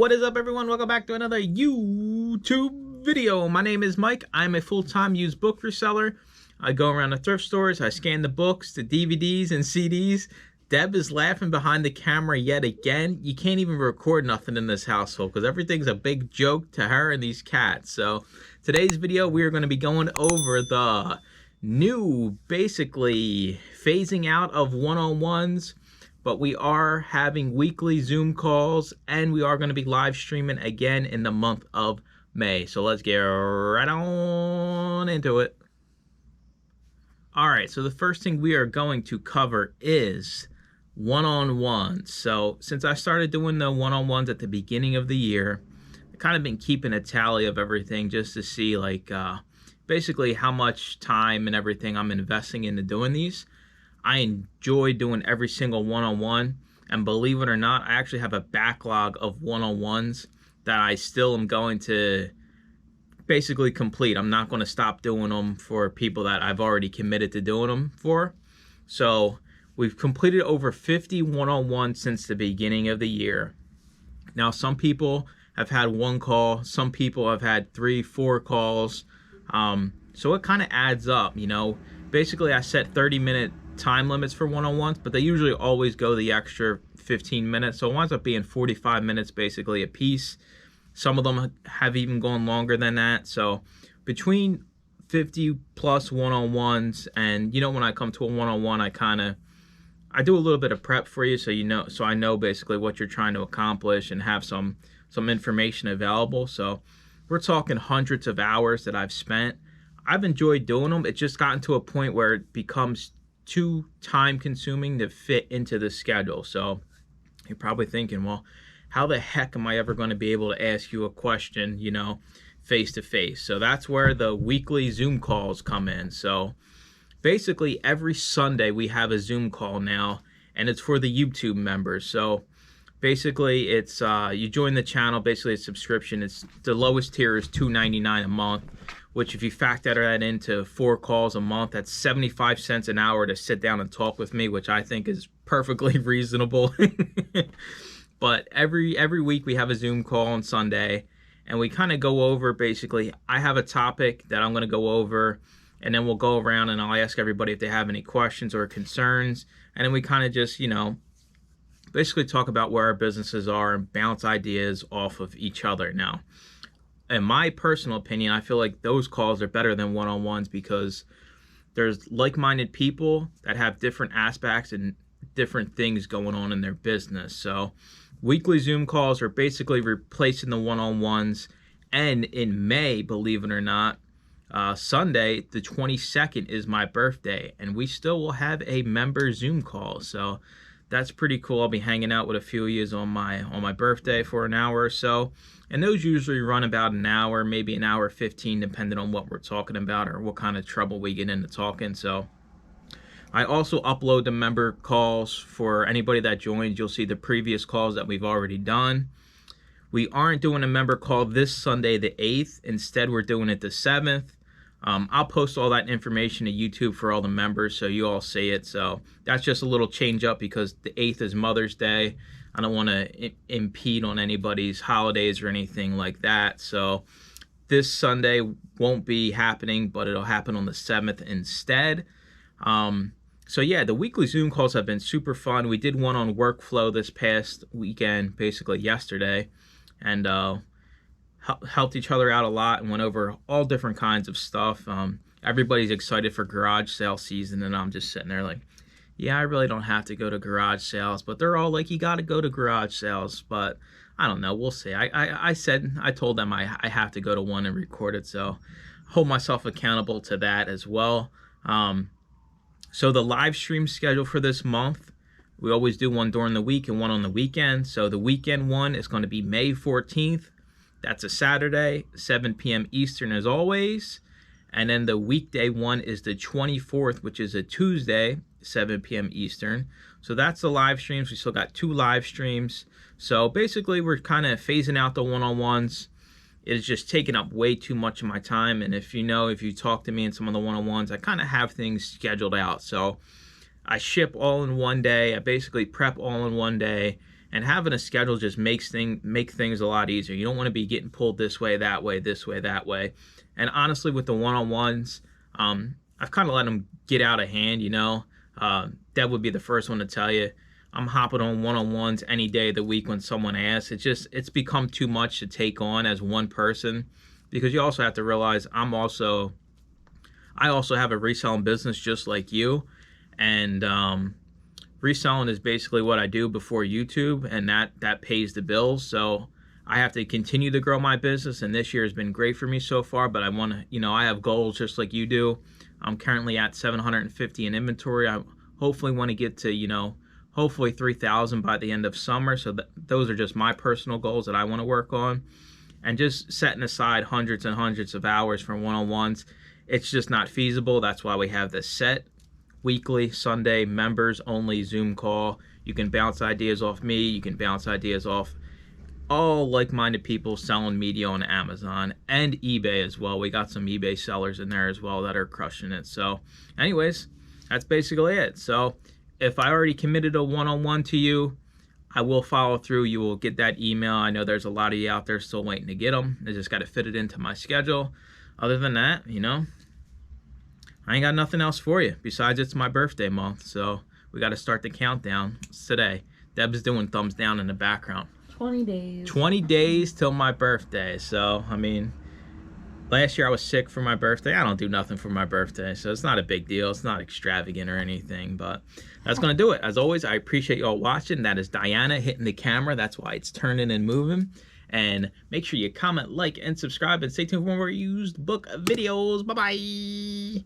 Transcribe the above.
What is up, everyone? Welcome back to another YouTube video. My name is Mike. I'm a full-time used book reseller. I go around the thrift stores. I scan the books, the DVDs, and CDs. Deb is laughing behind the camera yet again. You can't even record nothing in this household because everything's a big joke to her and these cats. So today's video, we are going to be going over the new, basically, phasing out of one-on-ones. But we are having weekly Zoom calls, and we are going to be live streaming again in the month of May. So let's get right on into it. All right, so the first thing we are going to cover is one-on-ones. So since I started doing the one-on-ones at the beginning of the year, I've kind of been keeping a tally of everything just to see basically how much time and everything I'm investing into doing these. I enjoy doing every single one-on-one, and believe it or not, I actually have a backlog of one-on-ones that I still am going to basically complete. I'm not going to stop doing them for people that I've already committed to doing them for. So we've completed over 50 one-on-ones since the beginning of the year. Now, some people have had one call, some people have had 3-4 calls. So it kind of adds up, you know. Basically, I set 30-minute time limits for one-on-ones, but they usually always go the extra 15 minutes, so it winds up being 45 minutes basically a piece. Some of them have even gone longer than that. So between 50 plus one-on-ones, and you know, when I come to a one-on-one, I do a little bit of prep for you, so I know basically what you're trying to accomplish and have some information available. So we're talking hundreds of hours that I've spent. I've enjoyed doing them. It's just gotten to a point where it becomes too time consuming to fit into the schedule. So you're probably thinking, well, how the heck am I ever going to be able to ask you a question, you know, face to face? So that's where the weekly Zoom calls come in. So basically every Sunday we have a Zoom call now, and it's for the YouTube members. So basically it's you join the channel, basically a subscription. It's the lowest tier is $2.99 a month, which if you factor that into 4 calls a month, that's 75 cents an hour to sit down and talk with me, which I think is perfectly reasonable. But every week we have a Zoom call on Sunday, and we kind of go over, basically, I have a topic that I'm going to go over, and then we'll go around and I'll ask everybody if they have any questions or concerns, and then we kind of just, you know, basically talk about where our businesses are and bounce ideas off of each other. Now, in my personal opinion, I feel like those calls are better than one-on-ones because there's like-minded people that have different aspects and different things going on in their business. So weekly Zoom calls are basically replacing the one-on-ones. And in May, believe it or not, Sunday, the 22nd, is my birthday, and we still will have a member Zoom call. So that's pretty cool. I'll be hanging out with a few of you on my birthday for an hour or so. And those usually run about an hour, maybe an hour 15, depending on what we're talking about or what kind of trouble we get into talking. So I also upload the member calls for anybody that joins. You'll see the previous calls that we've already done. We aren't doing a member call this Sunday, the 8th. Instead, we're doing it the 7th. I'll post all that information to YouTube for all the members so you all see it. So that's just a little change up because the 8th is Mother's Day. I don't want to impede on anybody's holidays or anything like that. So this Sunday won't be happening, but it'll happen on the 7th instead. So yeah, the weekly Zoom calls have been super fun. We did one on workflow this past weekend, basically yesterday, and helped each other out a lot and went over all different kinds of stuff. Everybody's excited for garage sale season, and I'm just sitting there like, yeah, I really don't have to go to garage sales, but they're all like, you got to go to garage sales. But I don't know, we'll see. I told them I have to go to one and record it, so hold myself accountable to that as well. So the live stream schedule for this month, we always do one during the week and one on the weekend. So the weekend one is going to be May 14th. That's a Saturday, 7 p.m. Eastern as always. And then the weekday one is the 24th, which is a Tuesday, 7 p.m. Eastern. So that's the live streams. We still got 2 live streams. So basically, we're kind of phasing out the one-on-ones. It is just taking up way too much of my time. And if you talk to me in some of the one-on-ones, I kind of have things scheduled out. So I ship all in one day. I basically prep all in one day. And having a schedule just make things a lot easier. You don't want to be getting pulled this way, that way, this way, that way. And honestly, with the one-on-ones, I've kind of let them get out of hand, you know. Deb would be the first one to tell you, I'm hopping on one-on-ones any day of the week when someone asks. It's become too much to take on as one person, because you also have to realize I also have a reselling business just like you, and reselling is basically what I do before YouTube, and that pays the bills. So I have to continue to grow my business, and this year has been great for me so far, but I want to, you know, I have goals just like you do. I'm currently at 750 in inventory. I hopefully want to get to, you know, hopefully 3,000 by the end of summer. So those are just my personal goals that I want to work on. And just setting aside hundreds and hundreds of hours for one-on-ones, it's just not feasible. That's why we have this set weekly Sunday members only Zoom call. You can bounce ideas off me. You can bounce ideas off all like-minded people selling media on Amazon and eBay as well. We got some eBay sellers in there as well that are crushing it. So anyways, that's basically it. So if I already committed a one-on-one to you, I will follow through. You will get that email. I know there's a lot of you out there still waiting to get them. I just got to fit it into my schedule. Other than that, you know, I ain't got nothing else for you. Besides, it's my birthday month, so we got to start the countdown. It's today. Deb's doing thumbs down in the background. 20 days. 20 days till my birthday. So, I mean, last year I was sick for my birthday. I don't do nothing for my birthday, so it's not a big deal. It's not extravagant or anything, but that's going to do it. As always, I appreciate y'all watching. That is Diana hitting the camera. That's why it's turning and moving. And make sure you comment, like, and subscribe, and stay tuned for more used book videos. Bye-bye.